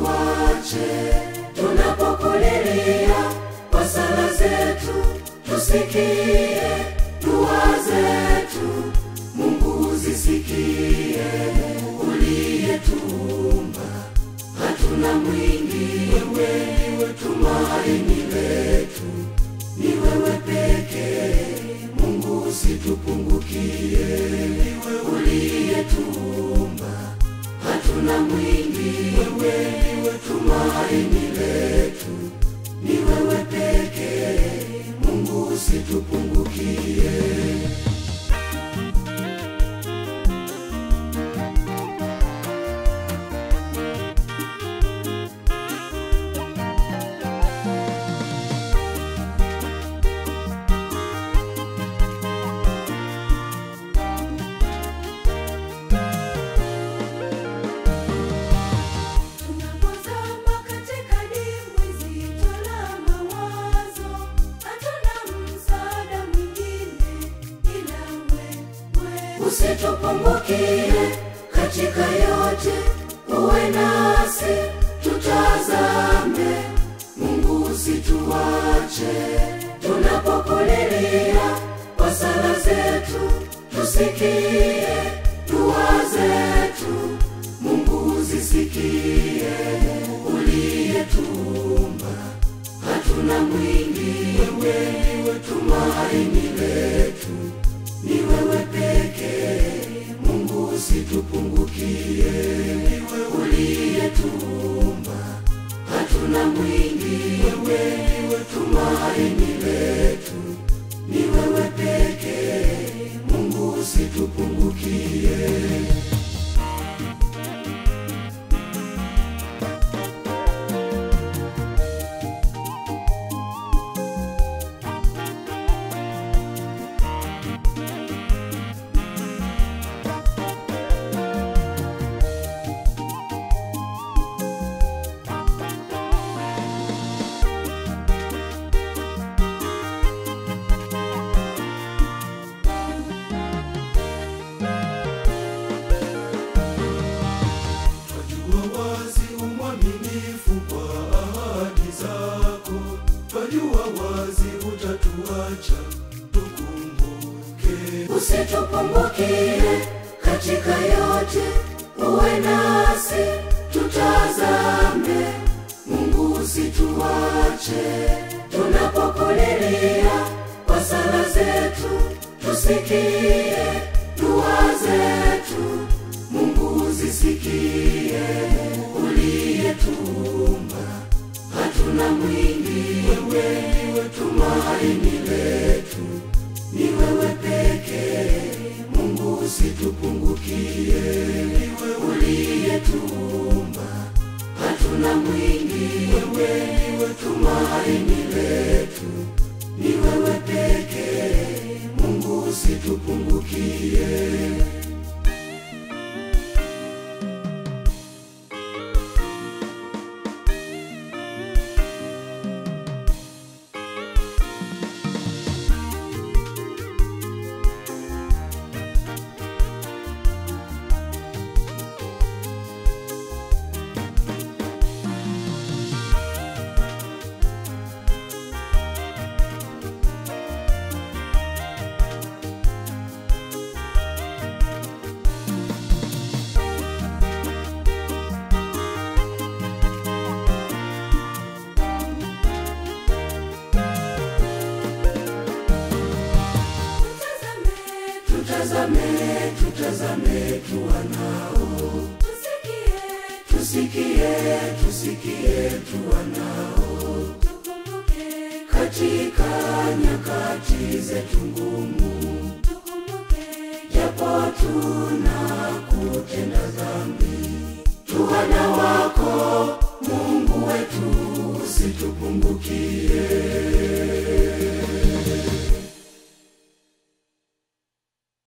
usituache tunapokulilia kwa sala zetu, tusikie dua zetu, Mungu zisikie. Uliyetuumba hatuna mwingine, wewe tumaini letu, ni wewe pekee, Mungu usitupungukie. Uliyetuumba hatuna mwingine, wewe tumaini letu, ni wewe pekee, Mungu usitupungukie. Usitupungukie katika yote, uwe nasi tutazame, Mungu usituache tunapokulilia kwa sala zetu, tusikie dua zetu, Mungu zisikie. Uliyetuumba hatuna mwingine, wewe tumaini letu, ni wewe pekee, Mungu usitupungukie. Uliyetuumba hatuna mwingine, wewe tumaini letu, ni wewe pekee, Mungu usitupungukie. Usitupungukie katika yote, uwe nasi tutazame, Mungu usituache tunapokulilia kwa sala zetu, tusikie dua zetu, Mungu zisikie. Uliyetuumba hatuna mwingine, wewe tumaini letu, ni wewe pekee, Mungu usitupungukie. Uliyetuumba hatuna mwingine, wewe tumaini letu, ni wewe pekee, Mungu usitupungukie. Tutazame tuwanao, tusikie tuwanao, katika nyakati zetu ngumu, japo tunakutenda dhambi, tuwana wako Mungu wetu usitupungukie.